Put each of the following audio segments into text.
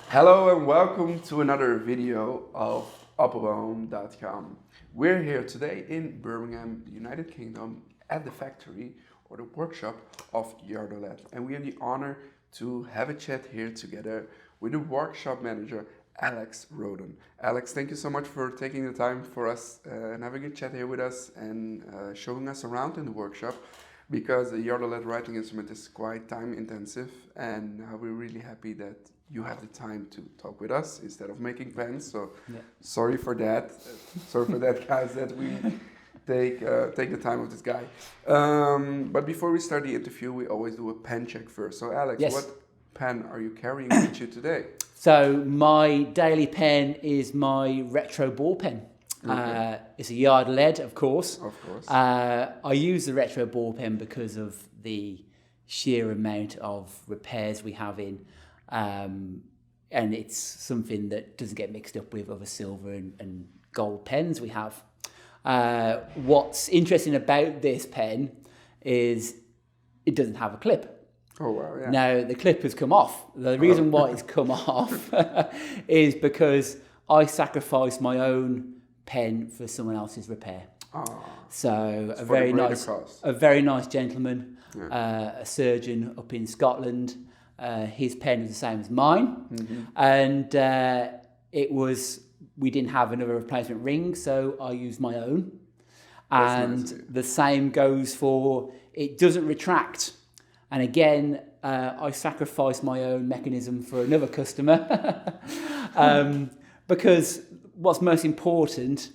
Hello and welcome to another video of Appelboom.com. We're here today in Birmingham, United Kingdom, at the factory or the workshop of Untitled, and we have the honor to have a chat here together with the workshop manager, Alex Roden. Alex, thank you so much for taking the time for us and having a chat here with us and showing us around in the workshop, because the Untitled writing instrument is quite time intensive, and we're really happy that you have the time to talk with us instead of making pens. So sorry for that. Sorry for that, guys, that we take the time of this guy. But before we start the interview, we always do a pen check first. So Alex, Yes. what pen are you carrying with you today? So my daily pen is my retro ball pen. Okay. It's a yard lead, of course. Of course. I use the retro ball pen because of the sheer amount of repairs we have in, and it's something that doesn't get mixed up with other silver and gold pens we have. What's interesting about this pen is it doesn't have a clip. Oh wow, yeah. Now, the clip has come off. The reason why it's come off is because I sacrificed my own pen for someone else's repair. So a very nice gentleman, a surgeon up in Scotland. His pen was the same as mine, and we didn't have another replacement ring, so I used my own. And That's nice. the same goes for, it doesn't retract. And again, I sacrificed my own mechanism for another customer, because what's most important,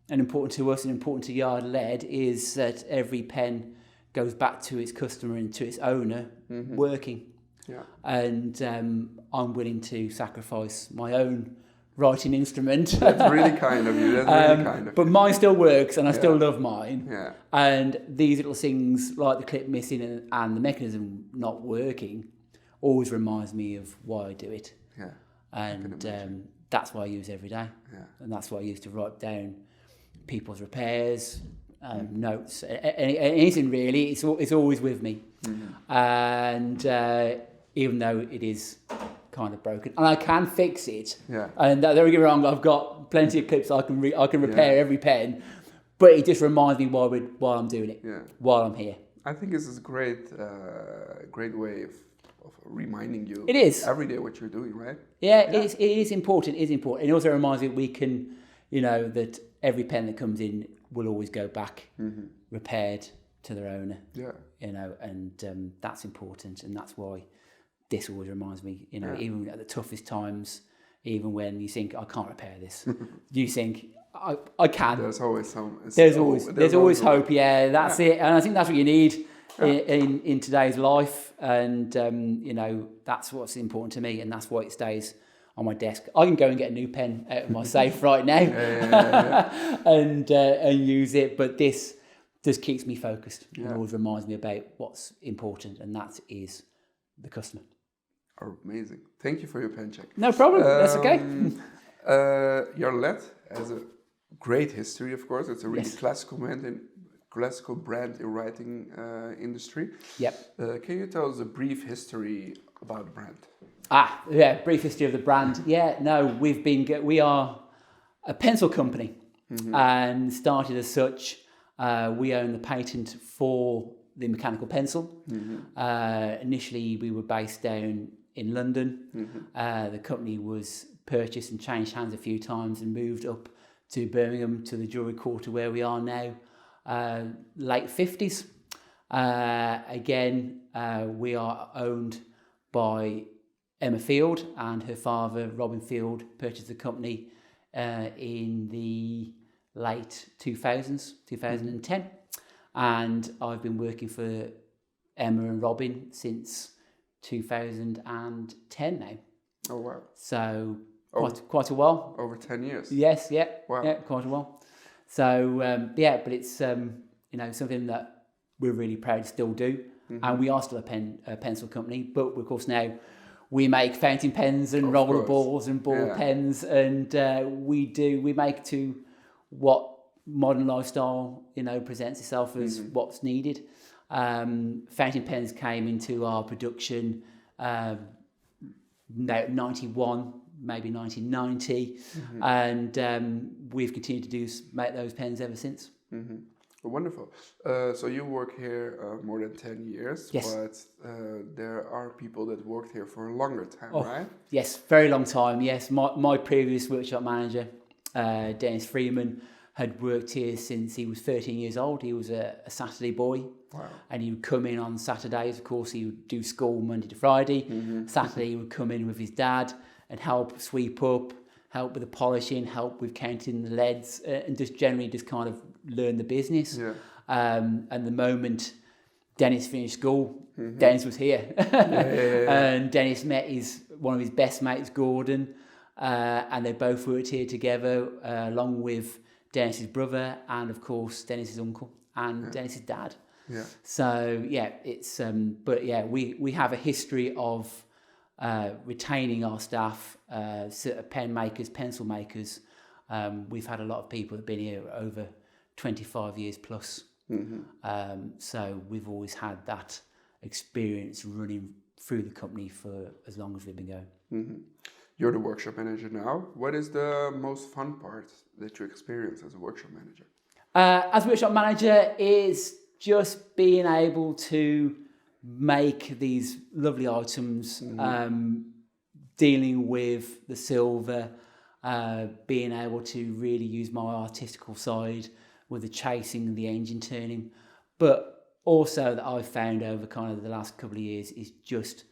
and important to us and important to Yard Lead, is that every pen goes back to its customer and to its owner working. Yeah. And I'm willing to sacrifice my own writing instrument. That's really kind of you. That's really kind of But you. mine still works, and I still love mine. Yeah. And these little things, like the clip missing and the mechanism not working, always reminds me of why I do it. Yeah. And that's what I use every day. Yeah. And that's what I use to write down people's repairs, notes, anything really. It's always with me. And even though it is kind of broken, and I can fix it. Yeah. And don't get me wrong, I've got plenty of clips I can repair every pen, but it just reminds me while I'm doing it, while I'm here. I think this is a great way of reminding you. It is every day what you're doing, right? Yeah, it is important. It is important. It also reminds me we can, that every pen that comes in will always go back repaired to their owner. Yeah. And that's important, and that's why this always reminds me. Even at the toughest times, even when you think I can't repair this, you think I can. There's always some. There's always hope. Yeah, that's it. And I think that's what you need in today's life. And that's what's important to me, and that's why it stays on my desk. I can go and get a new pen out of my safe right now and use it, but this just keeps me focused. It always reminds me about what's important, and that is the customer. Amazing. Thank you for your pen check. No problem. That's okay. Your lead has a great history, of course. It's a really classical brand in writing industry. Yep. Can you tell us a brief history about the brand? Brief history of the brand. We are a pencil company, and started as such. We own the patent for the mechanical pencil. Initially, we were based down in London. The company was purchased and changed hands a few times and moved up to Birmingham, to the Jewellery Quarter, where we are now, late 50s. We are owned by Emma Field, and her father, Robin Field, purchased the company in the late 2010. And I've been working for Emma and Robin since 2010 now. Oh, wow. So quite a while. Over 10 years. Yes, yeah. Wow. Yeah, quite a while. So, but it's, something that we're really proud to still do. And we are still a pencil company, but of course now we make fountain pens and roller balls and ball pens, and we make to what modern lifestyle, presents itself as what's needed. Fountain pens came into our production 91, maybe 1990, and we've continued to make those pens ever since. Wonderful. So you work here more than 10 years, Yes. but there are people that worked here for a longer time, right? Yes, very long time. Yes, my previous workshop manager, Dennis Freeman, had worked here since he was 13 years old. He was a Saturday boy. Wow. And he would come in on Saturdays. Of course, he would do school Monday to Friday. Saturday, he would come in with his dad and help sweep up, help with the polishing, help with counting the leads, and just generally just kind of learn the business. Yeah. And the moment Dennis finished school, Dennis was here. And Dennis met one of his best mates, Gordon, and they both worked here together, along with Dennis's brother and, of course, Dennis's uncle and Dennis's dad. Yeah. So yeah, it's but yeah, we have a history of retaining our staff, sort of pen makers, pencil makers. We've had a lot of people that have been here over 25 years plus. So we've always had that experience running through the company for as long as we've been going. You're the workshop manager now. What is the most fun part that you experience as a workshop manager? As a workshop manager is just being able to make these lovely items, dealing with the silver, being able to really use my artistical side with the chasing and the engine turning. But also that I've found over kind of the last couple of years is just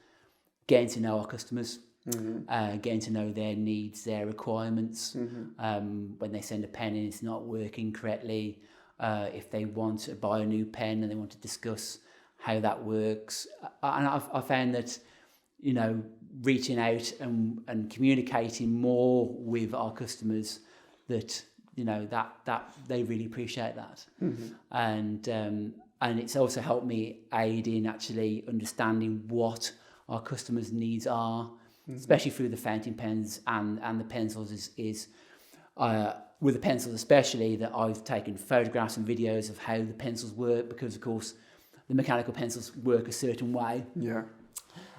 getting to know our customers, getting to know their needs, their requirements. When they send a pen in, it's not working correctly. If they want to buy a new pen and they want to discuss how that works. And I found that, you know, reaching out and communicating more with our customers, that, you know, that they really appreciate that. And it's also helped me aid in actually understanding what our customers' needs are, especially through the fountain pens and the pencils is with the pencils especially, that I've taken photographs and videos of how the pencils work, because of course the mechanical pencils work a certain way. Yeah.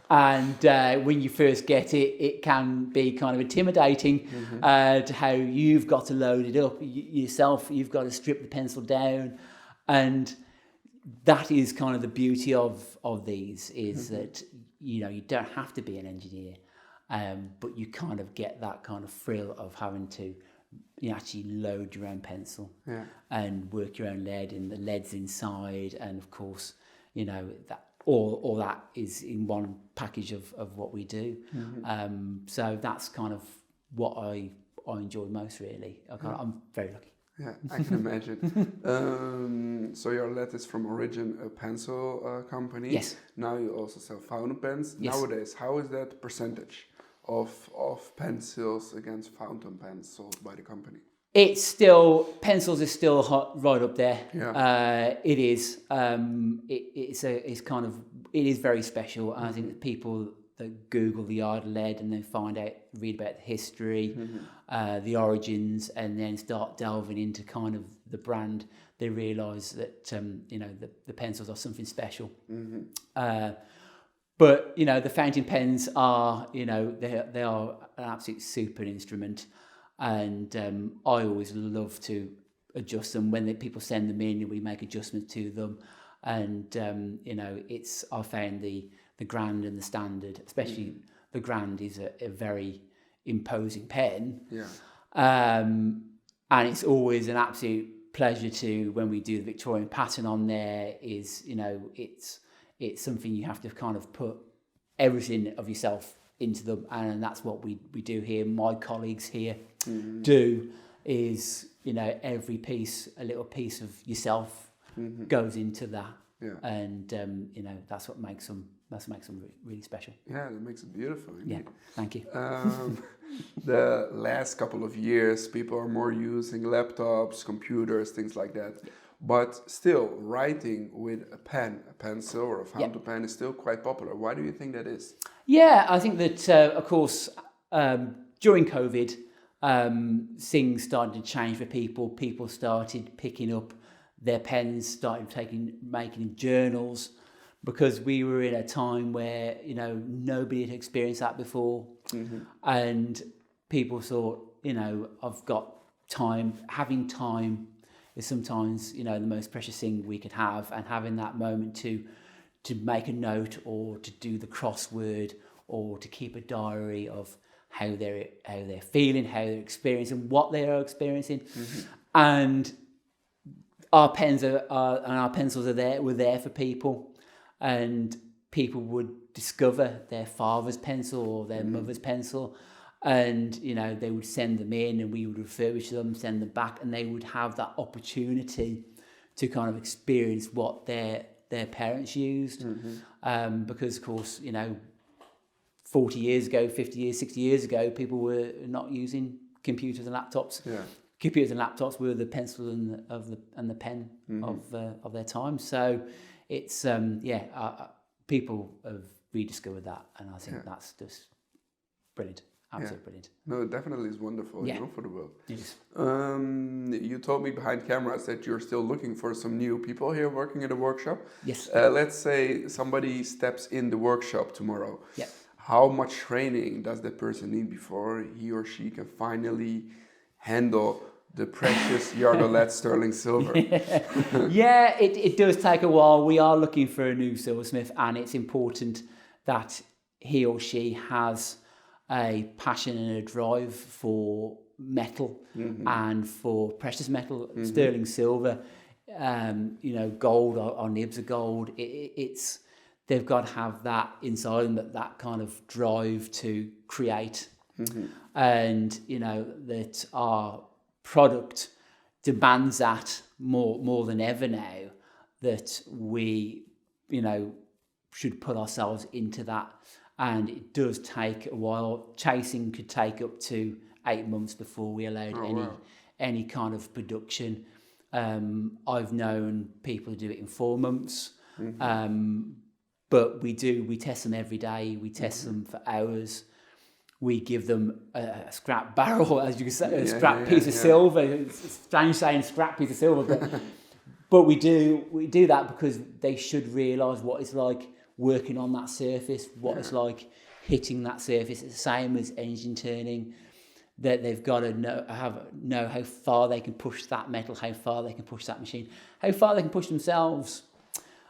And when you first get it, it can be kind of intimidating to how you've got to load it up yourself. You've got to strip the pencil down, and that is kind of the beauty of these, is that, you know, you don't have to be an engineer, but you kind of get that kind of thrill of having to, you know, actually load your own pencil and work your own lead, and the lead's inside, and of course, you know, that all that is in one package of what we do. So that's kind of what I enjoy most, really. I'm very lucky. Yeah, I can imagine. So your lead is from Origin, a pencil company. Yes. Now you also sell fountain pens. Yes. Nowadays, how is that percentage of pencils against fountain pens sold by the company? It's still, pencils is still hot, right up there. Yeah. It is. It is very special. I think that people that Google the art of lead and then read about the history, the origins, and then start delving into kind of the brand, they realise that you know, the pencils are something special. But you know, the fountain pens are, you know, they are an absolute super instrument, and I always love to adjust them when people send them in. We make adjustments to them, and you know, I found the Grand and the Standard, especially the Grand, is a very imposing pen. Yeah. And it's always an absolute pleasure to, when we do the Victorian pattern on there, is, you know, it's something you have to kind of put everything of yourself into them, and that's what we do here. My colleagues here do, is, you know, every piece, a little piece of yourself goes into that. Yeah. And you know, that's what makes them really special. Yeah, that makes it beautiful. Yeah, thank you. The last couple of years, people are more using laptops, computers, things like that. But still, writing with a pen, a pencil or a fountain pen is still quite popular. Why do you think that is? Yeah, I think that, of course, during COVID, things started to change for people. People started picking up their pens, started making journals, because we were in a time where, nobody had experienced that before. And people thought, I've got time. Having time is sometimes, the most precious thing we could have, and having that moment to make a note or to do the crossword or to keep a diary of how they're feeling, how they're experiencing, what they are experiencing. And our pens and our pencils were there for people, and people would discover their father's pencil or their mother's pencil, and they would send them in, and we would refurbish them, send them back, and they would have that opportunity to kind of experience what their parents used. Because of course, 40 years ago, 50 years, 60 years ago, people were not using computers and laptops. Computers and laptops were the pencil and the pen of their time. So it's people have rediscovered that, and I think that's just brilliant. Absolutely brilliant. No, it definitely is wonderful, for the world. Yes. You told me behind cameras that you're still looking for some new people here working in the workshop. Yes. Let's say somebody steps in the workshop tomorrow. Yeah. How much training does that person need before he or she can finally handle the precious Yardolet sterling silver? It does take a while. We are looking for a new silversmith, and it's important that he or she has a passion and a drive for metal and for precious metal, sterling silver, gold, our nibs are gold. They've got to have that inside them, that kind of drive to create. And, that our product demands that more than ever now, that we, should put ourselves into that. And it does take a while. Chasing could take up to 8 months before we allowed any kind of production. I've known people do it in 4 months. But we test them every day. We test them for hours. We give them a scrap barrel, as you can say, a scrap piece of silver. It's strange saying scrap piece of silver, but we do that because they should realise what it's like working on that surface, what it's like hitting that surface. It's the same as engine turning, that they've got to know how far they can push that metal, how far they can push that machine, how far they can push themselves,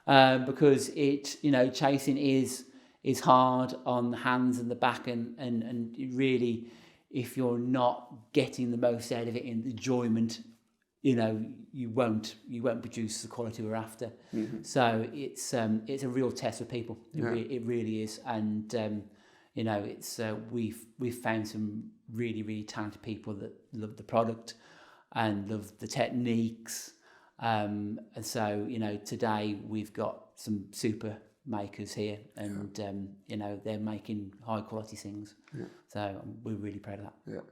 because chasing is hard on the hands and the back, and really, if you're not getting the most out of it in enjoyment, you won't produce the quality we're after. So it's a real test for people. It really is, and we've found some really, really talented people that love the product and love the techniques. And so today we've got some super makers here, and they're making high quality things. So we're really proud of that.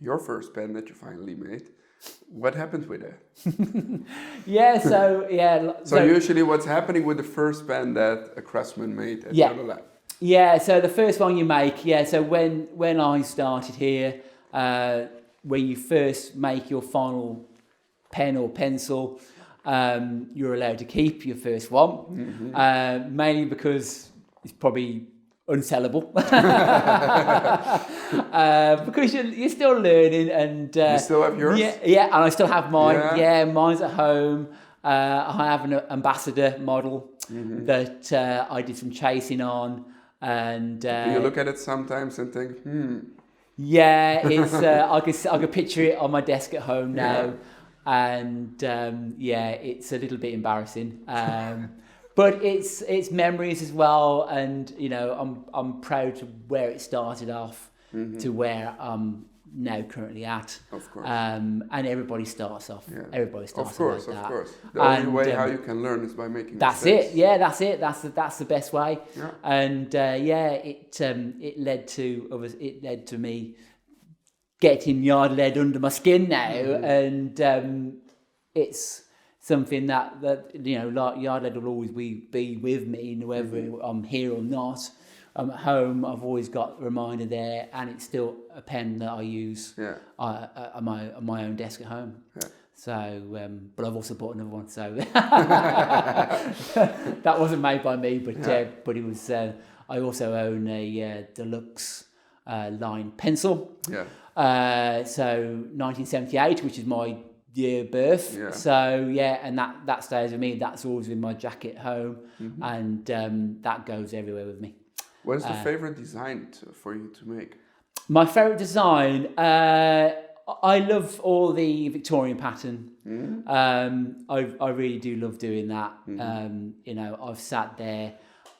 Your first pen that you finally made, what happened with it? So usually what's happening with the first pen that a craftsman made at the lab? So the first one you make, so when I started here, when you first make your final pen or pencil, you're allowed to keep your first one, mainly because it's probably unsellable, because you're still learning, and you still have yours? And I still have mine. Mine's at home. I have an ambassador model that I did some chasing on, and do you look at it sometimes and think, it's I could picture it on my desk at home now. And it's a little bit embarrassing, but it's memories as well, and I'm proud to where it started off to where I'm now currently at. Of course. And everybody starts off. Everybody starts of course, like that. Of course. The only way how you can learn is by making mistakes. That's it. That's the best way. And it led to me getting yard lead under my skin now, and it's something that yard lead will always be with me, whether I'm here or not. I'm at home. I've always got a reminder there, and it's still a pen that I use on my own desk at home. So, but I've also bought another one. So that wasn't made by me, but it was. I also own a deluxe line pencil. Yeah. So 1978, which is my year of birth. Yeah. So and that stays with me. That's always in my jacket home, and that goes everywhere with me. What is the favorite design for you to make? My favorite design. I love all the Victorian pattern. I really do love doing that. I've sat there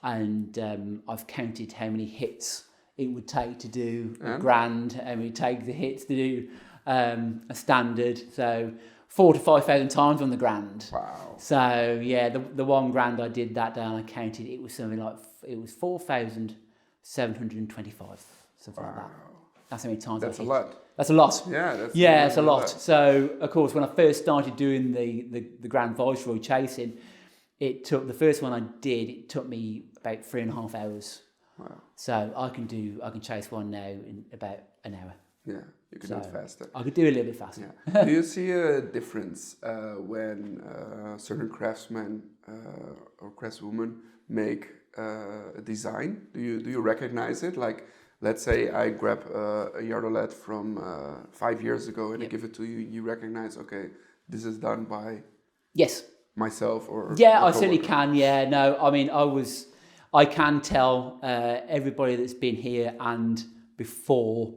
and I've counted how many hits it would take to do a grand, and it would take the hits to do a standard. So 4,000 to 5,000 times on the grand. Wow. So the one grand I did that day and I counted, it was something like 4,725, something like that. That's how many times That's I hit. a lot. That's a lot. Yeah, it's a lot. So, of course, when I first started doing the Grand Viceroy chasing, it took, the first one I did, it took me about 3.5 hours. Wow. So I can chase one now in about an hour. Yeah, you can do it faster. I could do it a little bit faster. Yeah. Do you see a difference when certain craftsmen or craftswomen make a design? Do you recognize it? Like, let's say I grab a Yardolet from 5 years ago and I give it to you. You recognize, okay, this is done by myself or I certainly can. Yeah, no, I mean, I can tell everybody that's been here and before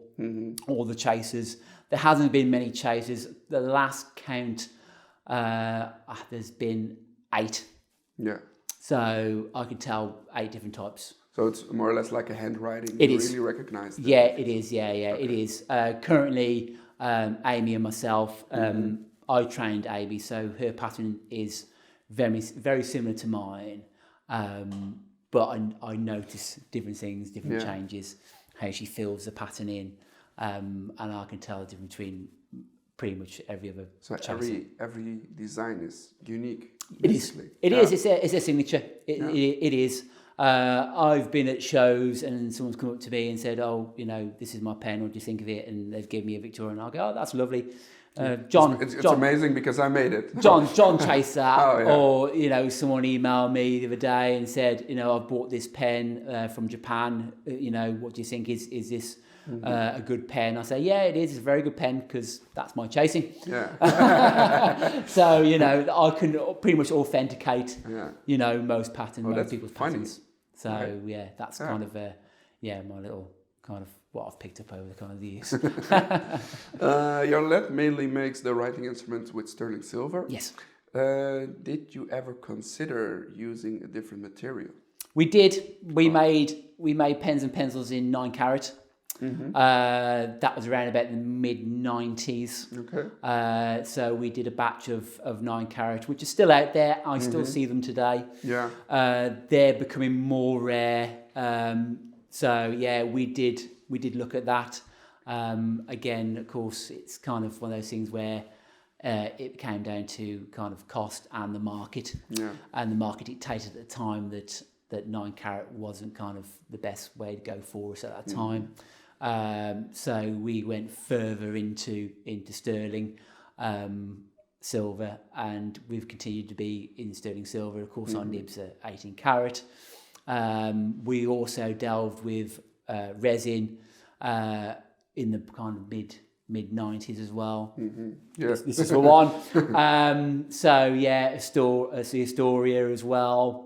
all the chasers. There hasn't been many chasers. The last count, there's been 8. Yeah. So I can tell 8 different types. So it's more or less like a handwriting. It you is. Really recognize that. Yeah, it is. Yeah, okay. It is. Currently, Amy and myself, I trained Amy, so her pattern is very, very similar to mine. But I notice different things, different changes, how she fills the pattern in, and I can tell the difference between pretty much every other. So every design is unique. It is. It is. It's a signature. It is. I've been at shows and someone's come up to me and said, "Oh, this is my pen. What do you think of it?" And they've given me a Victorian. I'll go, "Oh, that's lovely." John, it's amazing because I made it. John chased that. Or someone emailed me the other day and said, "I've bought this pen from Japan. What do you think? Is this a good pen?" I say, "Yeah, it is. It's a very good pen because that's my chasing." Yeah. So I can pretty much authenticate. Most patterns, most people's patterns. So that's kind of my little kind of what I've picked up over the kind of years. Yardolet mainly makes the writing instruments with sterling silver. Yes. Did you ever consider using a different material? We did. We made pens and pencils in 9 carat. That was around about the mid-90s. Okay. So we did a batch of 9 carat, which is still out there. I still see them today. Yeah. They're becoming more rare. So we did look at that. Again, of course, it's kind of one of those things where it came down to kind of cost and the market. Yeah. And the market dictated at the time that 9 carat wasn't kind of the best way to go for us at that time. So we went further into sterling silver, and we've continued to be in sterling silver. Of course, our nibs are 18 carat. We also delved with resin in the kind of mid 90s as well. Yeah. This is the one. Astoria as well.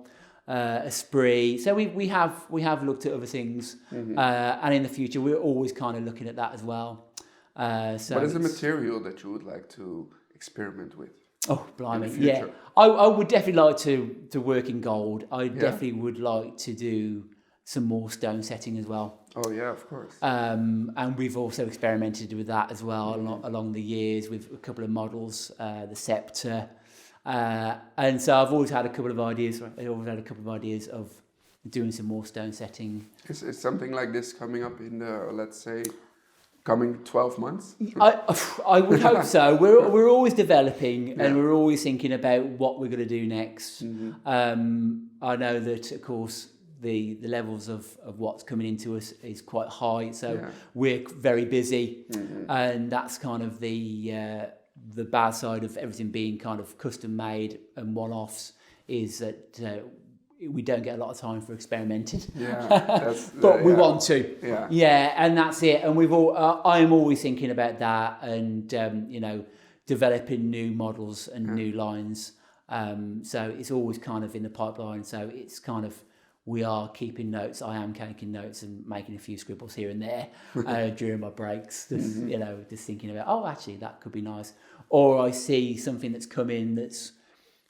Esprit. So we have looked at other things, and in the future we're always kind of looking at that as well. What is the material that you would like to experiment with? Oh, blimey! Yeah, I would definitely like to work in gold. I definitely would like to do some more stone setting as well. Oh yeah, of course. And we've also experimented with that as well along the years with a couple of models, the Scepter. And so I've always had a couple of ideas. Of doing some more stone setting. Is something like this coming up in the, let's say, coming 12 months? I would hope so. We're always developing, and we're always thinking about what we're going to do next. I know that, of course, the levels of what's coming into us is quite high, so we're very busy, and that's kind of the the bad side of everything being kind of custom made and one-offs is that we don't get a lot of time for experimenting. But we want to. And that's it. And I'm always thinking about that, and developing new models and new lines. So it's always kind of in the pipeline. So it's kind of, we are keeping notes. I am taking notes and making a few scribbles here and there during my breaks. Just, just thinking about, actually that could be nice. Or I see something that's come in that's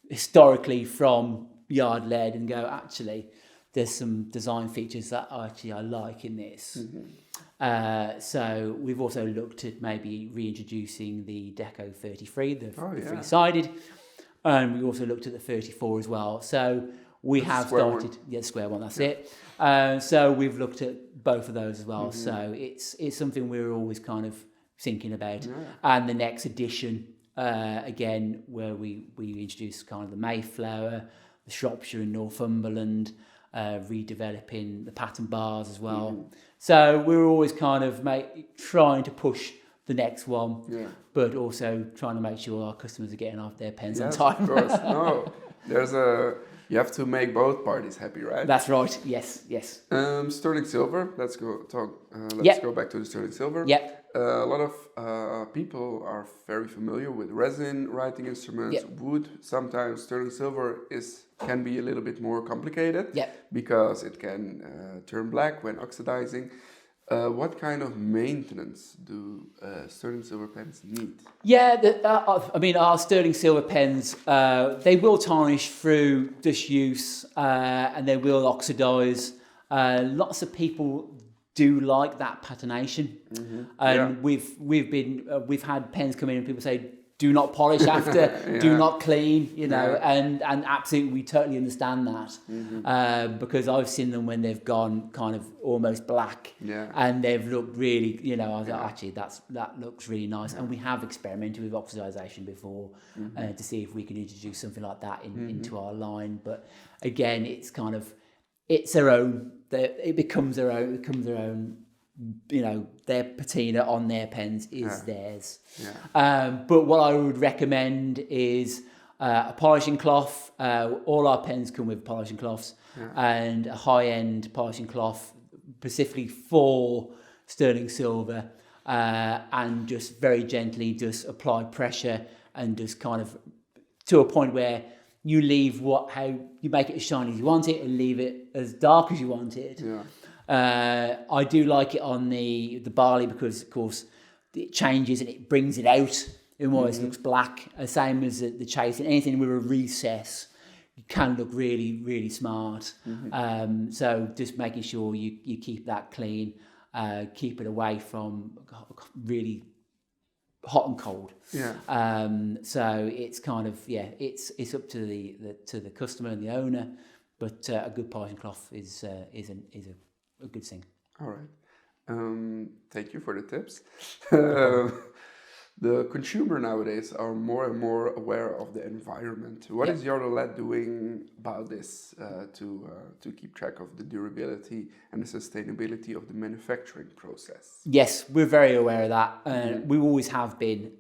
historically from yard led and go, actually, there's some design features that I like in this. So we've also looked at maybe reintroducing the Deco 33, the three-sided, and we also looked at the 34 as well. So we have started, the square one, that's it. So we've looked at both of those as well. So it's something we're always kind of thinking about. And the next edition, again, where we introduce kind of the Mayflower, the Shropshire and Northumberland, redeveloping the pattern bars as well. So we're always kind of trying to push the next one, but also trying to make sure our customers are getting off their pens on time. Of course. No, you have to make both parties happy, right? That's right. Yes. Sterling silver. Let's go back to the sterling silver. A lot of people are very familiar with resin writing instruments, wood. Sometimes sterling silver can be a little bit more complicated because it can turn black when oxidizing. What kind of maintenance do sterling silver pens need? Our sterling silver pens, they will tarnish through disuse and they will oxidize. Lots of people do like that patination, and we've had pens come in and people say, do not polish after, do not clean, and absolutely, we totally understand that, because I've seen them when they've gone kind of almost black, and they've looked really, I was like, actually, that looks really nice, and we have experimented with oxidization before to see if we can introduce something like that into our line, but again, it's their own. It becomes their own. Their patina on their pens is theirs. But what I would recommend is a polishing cloth. All our pens come with polishing cloths, and a high-end polishing cloth specifically for sterling silver, and just very gently just apply pressure and just kind of to a point where you leave how you make it as shiny as you want it and leave it as dark as you want it. I do like it on the barley because, of course, it changes and it brings it out. It almost looks black. Same as the chase. And anything with a recess, you can look really, really smart. So just making sure you keep that clean, keep it away from really hot and cold. So it's kind of it's up to the customer and the owner, but a good polishing cloth is a good thing. All right. Thank you for the tips. The consumer nowadays are more and more aware of the environment. What is Yardolet doing about this to keep track of the durability and the sustainability of the manufacturing process? Yes, we're very aware of that. We always have been.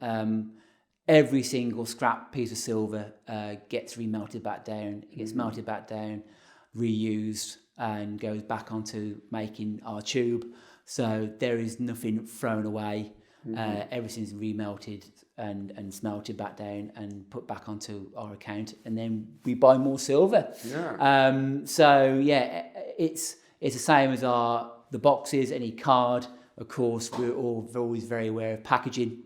Every single scrap piece of silver gets remelted back down. It gets melted back down, reused, and goes back onto making our tube. So there is nothing thrown away. Everything's remelted and smelted back down and put back onto our account, and then we buy more silver. It's the same as the boxes, any card. Of course, we're always very aware of packaging,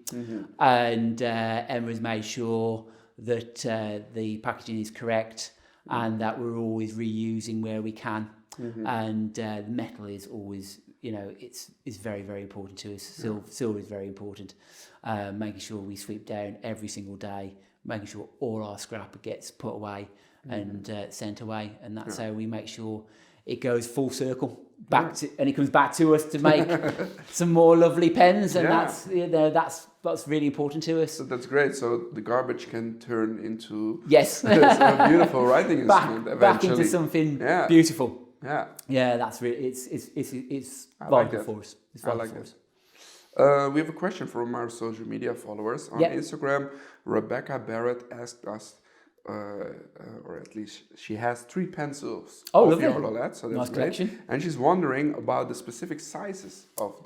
and Emma's made sure that the packaging is correct and that we're always reusing where we can. And the metal is always, it's very, very important to us. Silver is very important. Making sure we sweep down every single day, making sure all our scrap gets put away and sent away, and that's how we make sure it goes full circle and it comes back to us to make some more lovely pens, and that's really important to us. So that's great. So the garbage can turn into a beautiful writing instrument eventually. Back into something beautiful. Yeah, that's really it's vital for us. It's vital for us. We have a question from our social media followers on Yep. Instagram. Rebecca Barrett asked us, or at least she has 3 pencils Oh, of lovely. Yardolette, so that's Nice great. collection. And she's wondering about the specific sizes of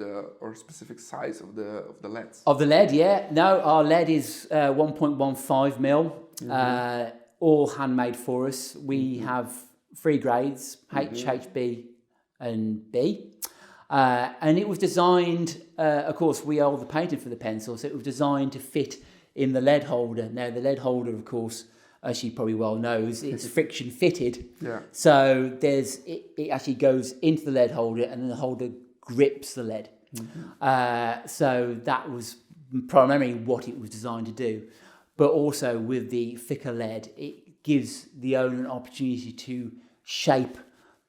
specific size of the LEDs. Of the lead, yeah. No, our lead is 1.15 mil, all handmade for us. We have 3 grades, H, HB and B. And it was designed, of course, we are the painted for the pencil, so it was designed to fit in the lead holder. Now, the lead holder, of course, as she probably well knows, it's friction fitted. Yeah. So it actually goes into the lead holder and then the holder grips the lead. So that was primarily what it was designed to do. But also with the thicker lead, it gives the owner an opportunity to shape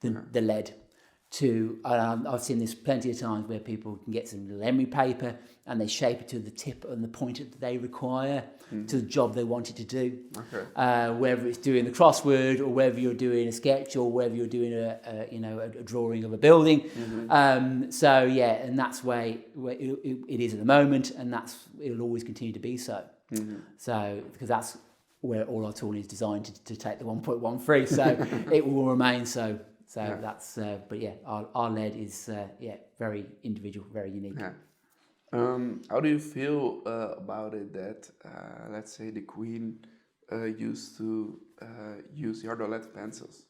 the lead. I've seen this plenty of times where people can get some little emery paper and they shape it to the tip and the point that they require to the job they want it to do. Okay. Whether it's doing the crossword or whether you're doing a sketch or whether you're doing a drawing of a building. So yeah, and that's where it is at the moment, and it'll always continue to be so. So because that's where all our tooling is designed to take the 1.13, so it will remain so. So that's, but yeah, our lead is very individual, very unique. Yeah. How do you feel about it that, let's say, the Queen used to use Yardolette pencils?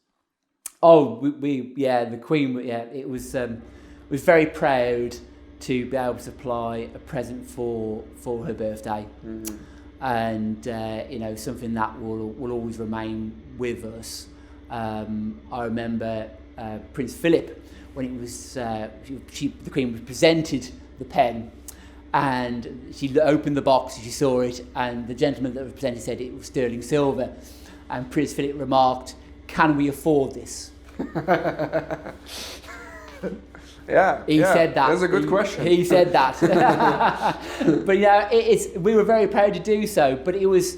Oh, the Queen, it was very proud to be able to supply a present for her birthday, and something that will always remain with us. I remember Prince Philip when it was the Queen was presented the pen, and she opened the box, she saw it, and the gentleman that was presented said it was sterling silver, and Prince Philip remarked, "Can we afford this?" He said that. That's a good question. He said that. But we were very proud to do so. But it was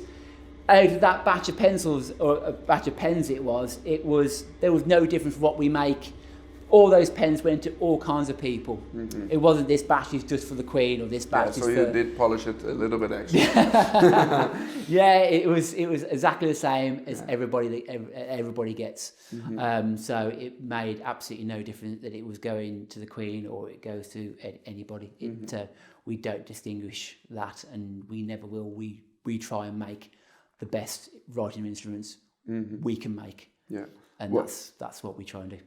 out of that batch of pencils or a batch of pens. There was no difference from what we make. All those pens went to all kinds of people. It wasn't this batch is just for the Queen or this batch is for... So you did polish it a little bit extra. Yeah, it was exactly the same as everybody gets. So it made absolutely no difference that it was going to the Queen or it goes to anybody. We don't distinguish that, and we never will. We try and make the best writing instruments we can make. Yeah, and that's what we try and do.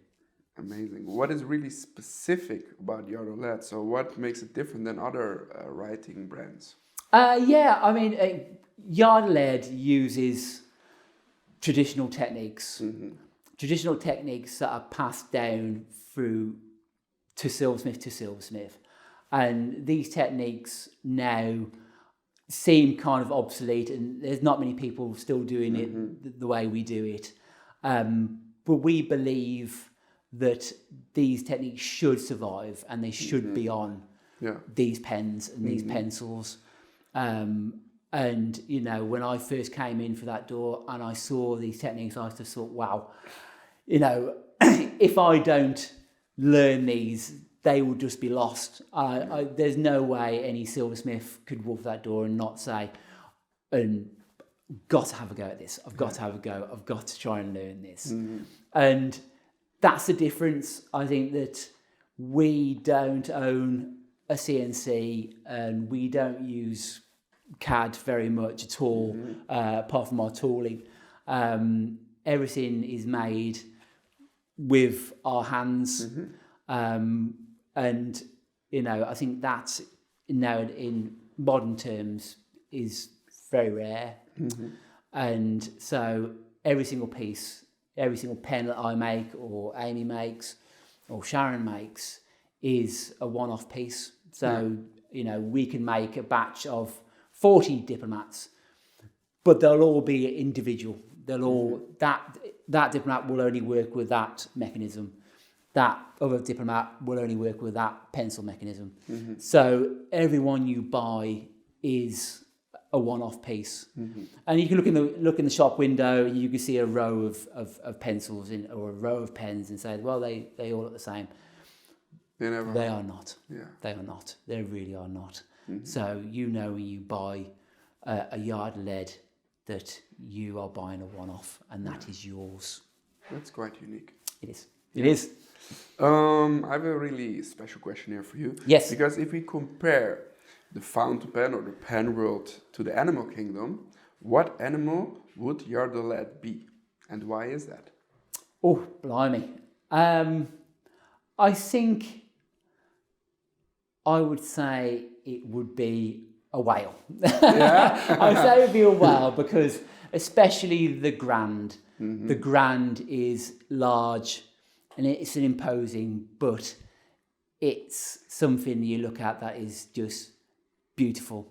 Amazing. What is really specific about Yardolette? So what makes it different than other writing brands? Yardolette uses traditional techniques. Traditional techniques that are passed down through to silversmith. And these techniques now seem kind of obsolete, and there's not many people still doing it the way we do it. But we believe that these techniques should survive and they should be on these pens and these pencils. And, when I first came in for that door and I saw these techniques, I just thought, wow, if I don't learn these, they will just be lost. There's no way any silversmith could walk that door and not say, got to have a go at this. I've got to have a go. I've got to try and learn this. And that's the difference. I think that we don't own a CNC and we don't use CAD very much at all, apart from our tooling. Everything is made with our hands. And, I think that now in modern terms is very rare. And so every single piece, every single pen that I make or Amy makes or Sharon makes is a one-off piece. So, we can make a batch of 40 diplomats, but they'll all be individual. They'll all, that diplomat will only work with that mechanism. That other diplomat will only work with that pencil mechanism. So everyone you buy is a one-off piece, and you can look in the shop window and you can see a row of pencils or a row of pens and say, well, they all look the same. They never. They are not. Yeah. They are not. They really are not. So you know when you buy a yard lead that you are buying a one-off, and that is yours. That's quite unique. It is. It is. I have a really special question here for you. Yes. Because if we compare the fountain pen or the pen world to the animal kingdom, what animal would Yardelet be, and why is that? Oh, blimey. I think I would say it would be a whale. Yeah. I would say it would be a whale because especially the Grand. The Grand is large and it's an imposing, but it's something you look at that is just beautiful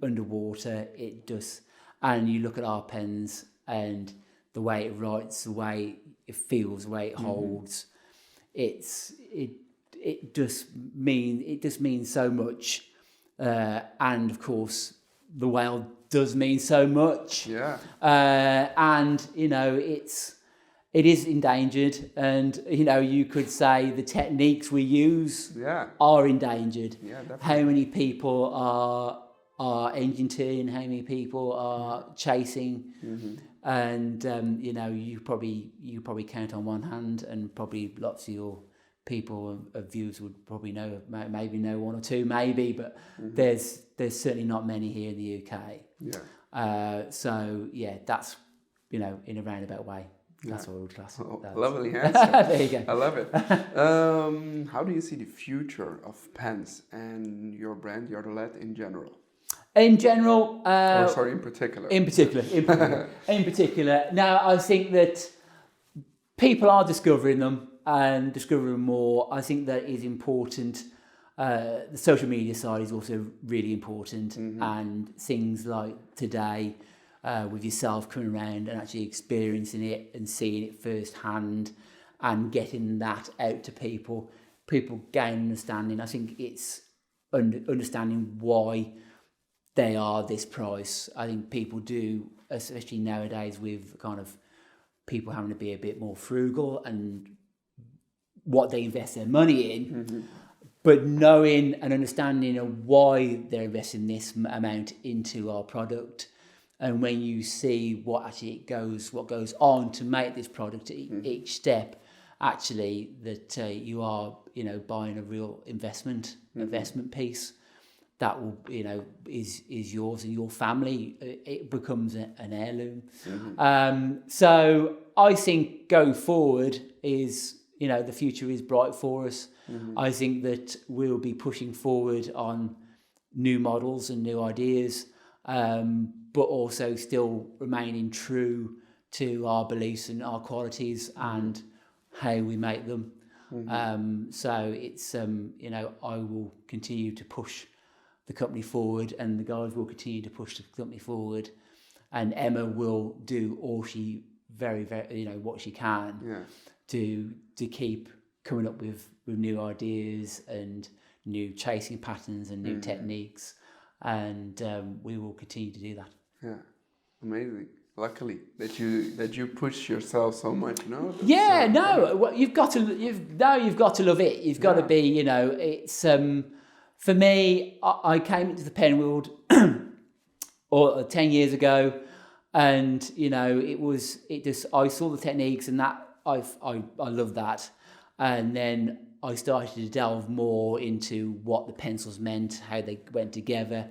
underwater. It does, and you look at our pens and the way it writes, the way it feels, the way it holds. It just means so much, and of course the whale does mean so much. Yeah. And you know it is endangered, and you know you could say the techniques we use are endangered. Yeah, definitely. How many people are engine tearing? How many people are chasing? And you know you probably count on one hand, and probably lots of your people of viewers would probably know, maybe know one or two, maybe, but there's certainly not many here in the UK. Yeah. So yeah, that's, you know, in a roundabout way. That's what I would class. Lovely answer. There you go. I love it. How do you see the future of pens and your brand, Yardelet, in general? In general, in particular. In particular. Now, I think that people are discovering them and discovering more. I think that is important. The social media side is also really important, and things like today, with yourself coming around and actually experiencing it and seeing it firsthand and getting that out to people gain understanding. I think it's understanding why they are this price. I think people do, especially nowadays with kind of people having to be a bit more frugal and what they invest their money in, but knowing and understanding of why they're investing this amount into our product. And when you see what goes on to make this product, each step, actually, that you are, you know, buying a real investment piece that will, you know, is yours and your family. It becomes an heirloom. So I think going forward is, you know, the future is bright for us. I think that we'll be pushing forward on new models and new ideas, but also still remaining true to our beliefs and our qualities and how we make them. So it's, you know, I will continue to push the company forward, and the guys will continue to push the company forward, and Emma will do all she very, you know, what she can to keep coming up with new ideas and new chasing patterns and new techniques, and we will continue to do that. Yeah, amazing. Luckily that you push yourself so much, you know. Yeah, no, well, you've got to love it. You've got to be, you know, it's for me. I came into the pen world 10 years ago, and you know, I saw the techniques, and that I love that, and then I started to delve more into what the pencils meant, how they went together,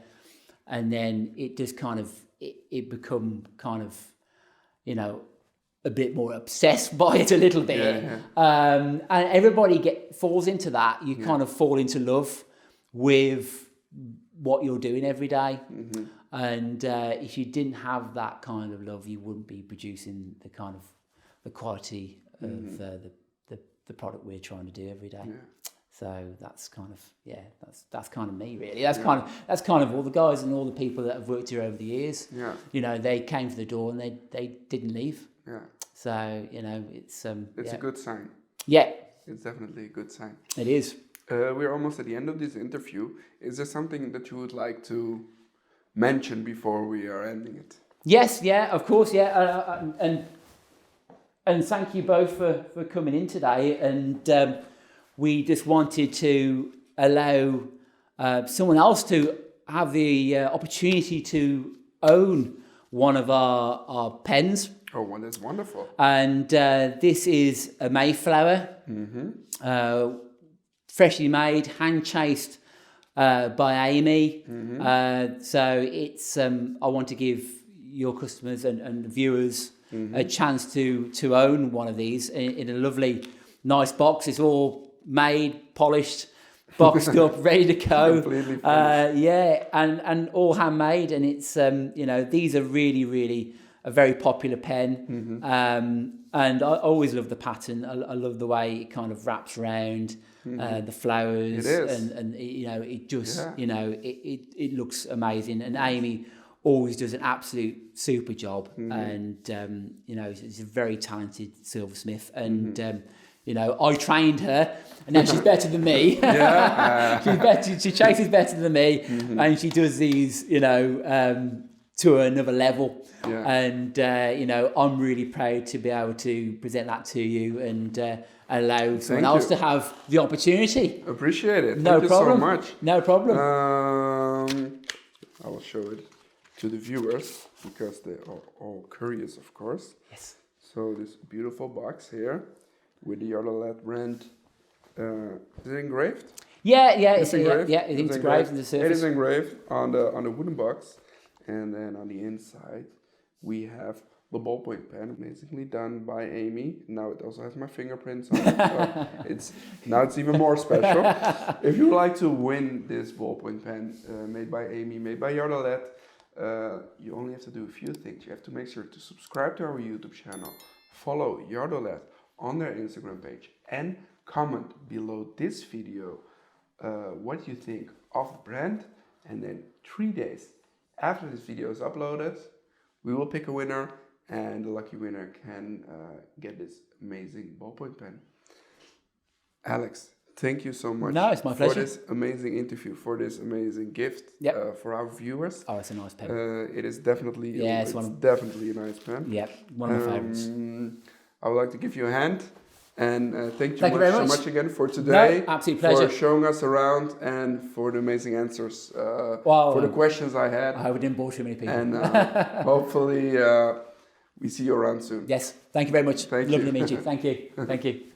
and then it just kind of it become kind of, you know, a bit more obsessed by it a little bit. And everybody falls into that. You kind of fall into love with what you're doing every day. And if you didn't have that kind of love, you wouldn't be producing the kind of the quality of the product we're trying to do every day. So that's kind of that's kind of me really. That's kind of all the guys and all the people that have worked here over the years. You know, they came to the door and they didn't leave. So you know, it's a good sign. Yeah, it's definitely a good sign. It is. We're almost at the end of this interview. Is there something that you would like to mention before we are ending it? Yes, yeah, of course, yeah, and thank you both for coming in today. And we just wanted to allow someone else to have the opportunity to own one of our pens. Oh, well, that's wonderful. And this is a Mayflower, freshly made, hand chased by Amy. So it's I want to give your customers and viewers a chance to own one of these in a lovely, nice box. It's all made, polished, boxed up, ready to go. Completely finished. And all handmade. And it's these are really a very popular pen. And I always love the pattern. I love the way it kind of wraps around the flowers. It is. And it just it looks amazing. And Amy always does an absolute super job. And she's a very talented silversmith. And I trained her, and now she's better than me. She chases better than me, and she does these, to another level. And I'm really proud to be able to present that to you and allow someone else to have the opportunity. Appreciate it. No Thank problem. you so much. No problem. I will show it to the viewers because they are all curious, of course. Yes. So this beautiful box here with the Yardalet brand. Is it engraved? It's engraved. It's engraved in the surface. It is engraved on the wooden box, and then on the inside we have the ballpoint pen, amazingly done by Amy. Now it also has my fingerprints on it, so it's even more special. If you would like to win this ballpoint pen made by Amy, made by Yardalet, you only have to do a few things. You have to make sure to subscribe to our YouTube channel, follow Yardalet on their Instagram page, and comment below this video what you think of the brand. And then 3 days after this video is uploaded, we will pick a winner, and the lucky winner can get this amazing ballpoint pen. Alex, thank you so much. No, it's my pleasure. For this amazing interview, for this amazing gift for our viewers. Oh, it's a nice pen. It is definitely definitely a nice pen. Yeah, one of my favorites. I would like to give you a hand, and thank you very so much. much again for today. No, absolute pleasure. For showing us around and for the amazing answers for the questions I had. I hope I didn't bore too many people. And hopefully we see you around soon. Yes, thank you very much. Thank Lovely you. to meet you. Thank you. Thank you.